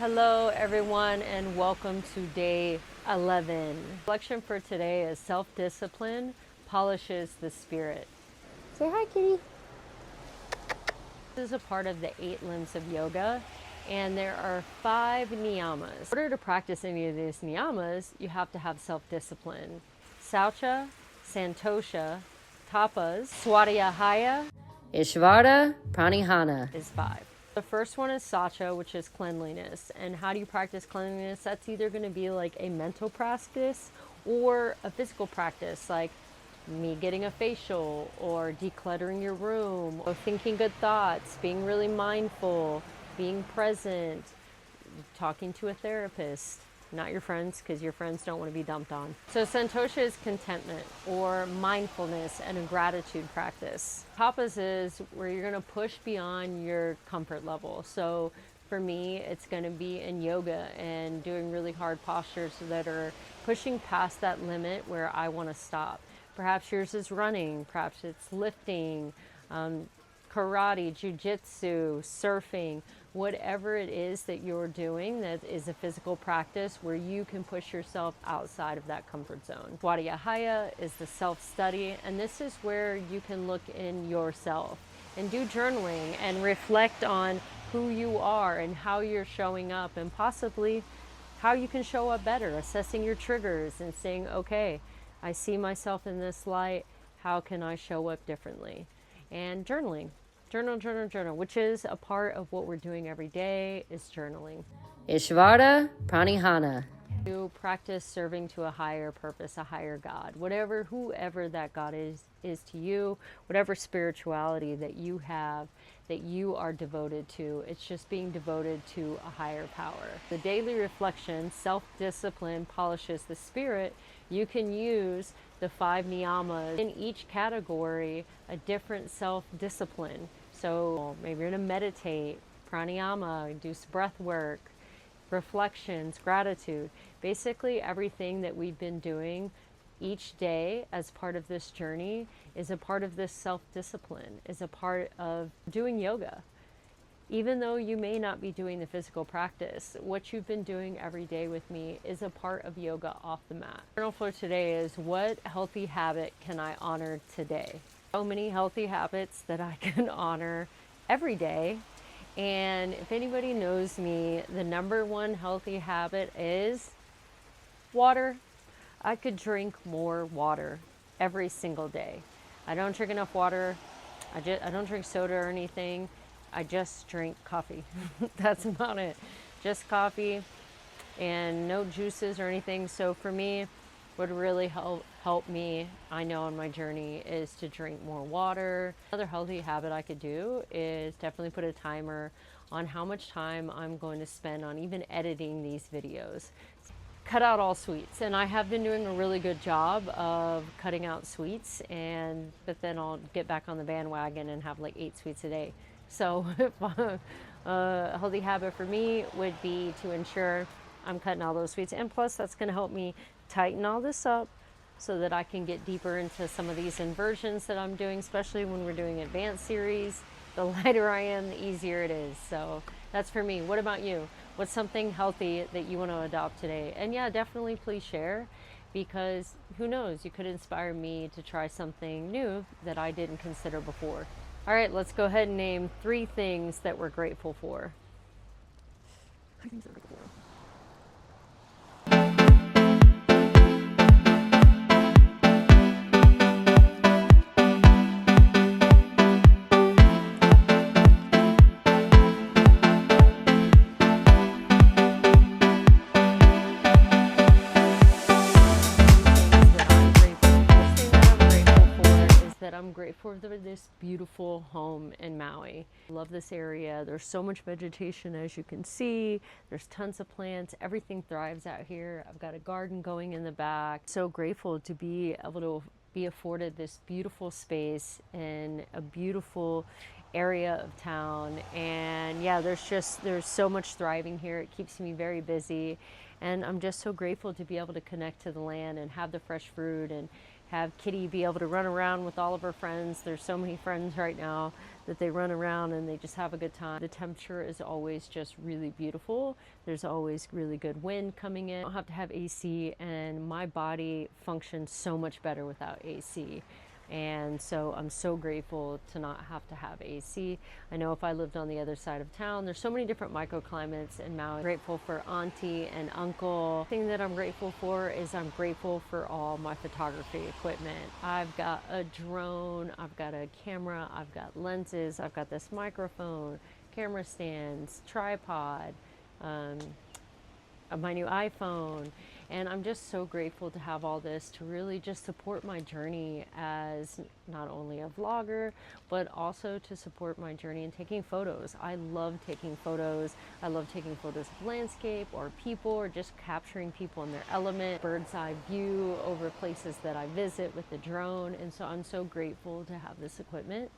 Hello everyone and welcome to day 11. Reflection for today is self-discipline polishes the spirit. Say hi, kitty. This is a part of the 8 limbs of yoga, and there are 5 niyamas. In order to practice any of these niyamas, you have to have self-discipline. Śauca, Santosha, Tapas, Svādhyāya, Īśvara, Praṇidhāna is 5. The first one is Saucha, which is cleanliness. And how do you practice cleanliness? That's either going to be like a mental practice or a physical practice, like me getting a facial or decluttering your room, or thinking good thoughts, being really mindful, being present, talking to a therapist, not your friends, because your friends don't want to be dumped on. So Santosha is contentment or mindfulness and a gratitude practice. Tapas is where you're going to push beyond your comfort level. So for me, it's going to be in yoga and doing really hard postures that are pushing past that limit where I want to stop. Perhaps yours is running, perhaps it's lifting, karate, jiu-jitsu, surfing, whatever it is that you're doing that is a physical practice where you can push yourself outside of that comfort zone. Svādhyāya is the self-study, and this is where you can look in yourself and do journaling and reflect on who you are and how you're showing up and possibly how you can show up better, assessing your triggers and saying, okay, I see myself in this light, how can I show up differently? And journaling. Journal, which is a part of what we're doing every day, is journaling. Īśvara, Praṇidhāna. You practice serving to a higher purpose, a higher God, whoever that God is to you, whatever spirituality that you have, that you are devoted to. It's just being devoted to a higher power. The daily reflection, self-discipline polishes the spirit. You can use the 5 niyamas in each category, a different self-discipline. So maybe you're going to meditate, pranayama, do some breath work, reflections, gratitude. Basically everything that we've been doing each day as part of this journey is a part of this self-discipline, is a part of doing yoga. Even though you may not be doing the physical practice, what you've been doing every day with me is a part of yoga off the mat. The journal for today is, what healthy habit can I honor today? So many healthy habits that I can honor every day. And if anybody knows me, the number 1 healthy habit is water. I could drink more water every single day. I don't drink enough water. I don't drink soda or anything. I just drink coffee. That's about it. Just coffee and no juices or anything. So for me, what really help me, I know, on my journey is to drink more water. Another healthy habit I could do is definitely put a timer on how much time I'm going to spend on even editing these videos. Cut out all sweets, and I have been doing a really good job of cutting out sweets, but then I'll get back on the bandwagon and have like 8 sweets a day. So a healthy habit for me would be to ensure I'm cutting all those sweets, and plus that's going to help me tighten all this up so that I can get deeper into some of these inversions that I'm doing, especially when we're doing advanced series. The lighter I am, the easier it is. So that's for me. What about you? What's something healthy that you want to adopt today? And yeah, definitely please share, because who knows, you could inspire me to try something new that I didn't consider before. All right, let's go ahead and name 3 things that we're grateful for. I'm grateful for this beautiful home in Maui. I love this area. There's so much vegetation, as you can see. There's tons of plants. Everything thrives out here. I've got a garden going in the back. So grateful to be able to be afforded this beautiful space in a beautiful area of town. And yeah, there's so much thriving here. It keeps me very busy. And I'm just so grateful to be able to connect to the land and have the fresh fruit and have Kitty be able to run around with all of her friends. There's so many friends right now that they run around and they just have a good time. The temperature is always just really beautiful. There's always really good wind coming in. I don't have to have AC, and my body functions so much better without AC. And so I'm so grateful to not have to have AC. I know if I lived on the other side of town, there's so many different microclimates in Maui. I'm grateful for auntie and uncle. The thing that I'm grateful for is I'm grateful for all my photography equipment. I've got a drone, I've got a camera, I've got lenses, I've got this microphone, camera stands, tripod, my new iPhone, and I'm just so grateful to have all this to really just support my journey as not only a vlogger, but also to support my journey in taking photos. I love taking photos. I love taking photos of landscape or people, or just capturing people in their element, bird's eye view over places that I visit with the drone, and so I'm so grateful to have this equipment.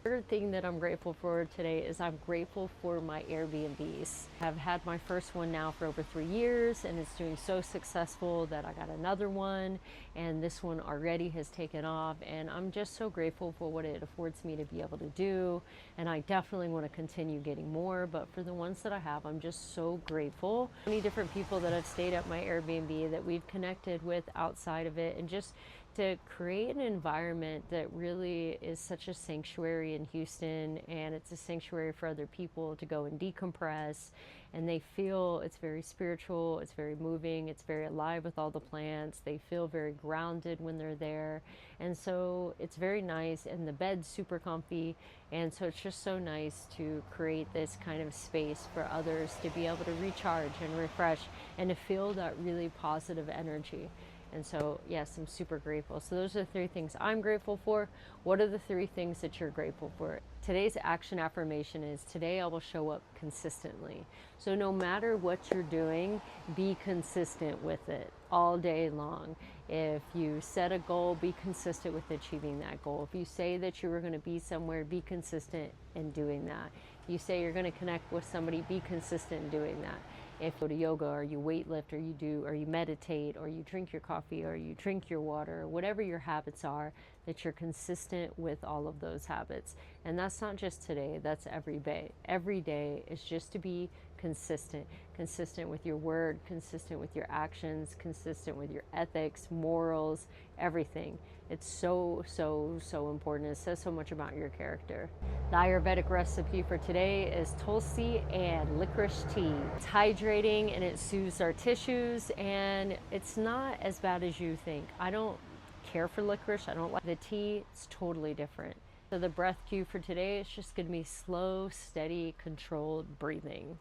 Third thing that I'm grateful for today is I'm grateful for my Airbnbs. I've had my first one now for over 3 years, and it's doing so successful that I got another one, and this one already has taken off, and I'm just so grateful for what it affords me to be able to do, and I definitely want to continue getting more, but for the ones that I have, I'm just so grateful. Many different people that have stayed at my Airbnb that we've connected with outside of it, and just to create an environment that really is such a sanctuary in Houston, and it's a sanctuary for other people to go and decompress, and they feel it's very spiritual, it's very moving, it's very alive with all the plants. They feel very grounded when they're there, and so it's very nice, and the bed's super comfy, and so it's just so nice to create this kind of space for others to be able to recharge and refresh and to feel that really positive energy. And so, yes, I'm super grateful. So those are the 3 things I'm grateful for. What are the 3 things that you're grateful for? Today's action affirmation is, today I will show up consistently. So no matter what you're doing, be consistent with it all day long. If you set a goal, be consistent with achieving that goal. If you say that you were going to be somewhere, be consistent in doing that. You say you're going to connect with somebody, be consistent in doing that. If you go to yoga, or you weightlift, or you meditate, or you drink your coffee, or you drink your water, whatever your habits are, that you're consistent with all of those habits. And that's not just today, that's every day. Every day is just to be consistent. Consistent with your word, consistent with your actions, consistent with your ethics, morals, everything. It's so, so, so important. It says so much about your character. The Ayurvedic recipe for today is tulsi and licorice tea. It's hydrating and it soothes our tissues, and it's not as bad as you think. I don't care for licorice. I don't like the tea. It's totally different. So the breath cue for today is just going to be slow, steady, controlled breathing.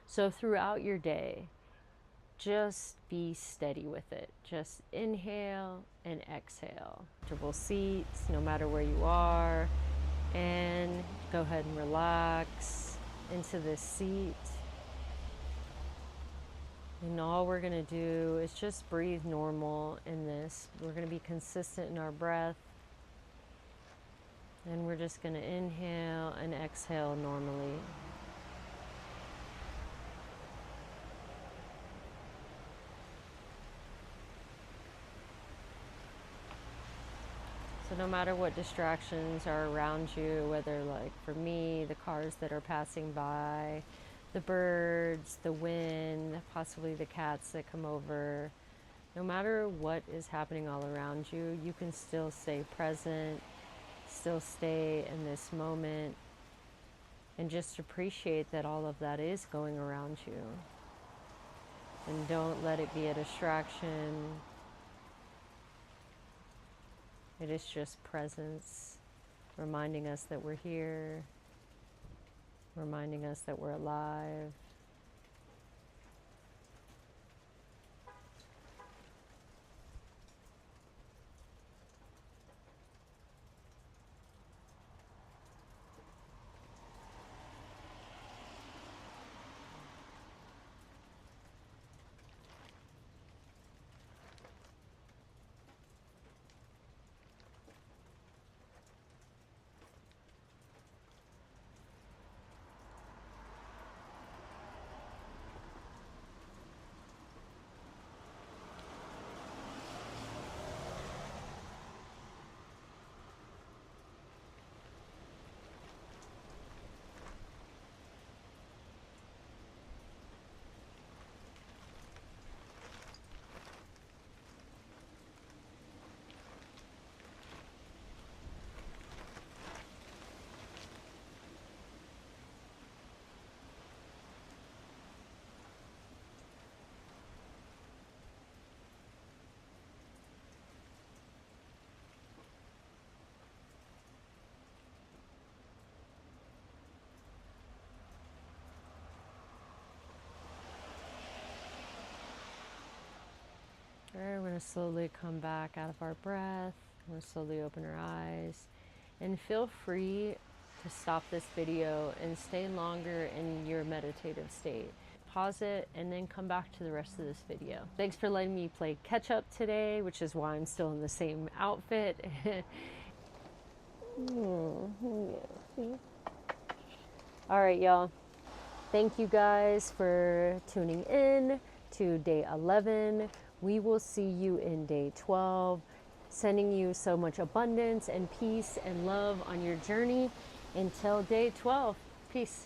So throughout your day, just be steady with it. Just inhale and exhale. Comfortable seats, no matter where you are, and go ahead and relax into this seat. And all we're going to do is just breathe normal in this. We're going to be consistent in our breath, and we're just going to inhale and exhale normally. So no matter what distractions are around you, whether, like for me, the cars that are passing by, the birds, the wind, possibly the cats that come over, no matter what is happening all around you, you can still stay present, still stay in this moment, and just appreciate that all of that is going around you. And don't let it be a distraction. It is just presence, reminding us that we're here, reminding us that we're alive. We're going to slowly come back out of our breath. We're going to slowly open our eyes. And feel free to stop this video and stay longer in your meditative state. Pause it and then come back to the rest of this video. Thanks for letting me play catch up today, which is why I'm still in the same outfit. All right, y'all. Thank you guys for tuning in to day 11. We will see you in day 12. Sending you so much abundance and peace and love on your journey until day 12. Peace.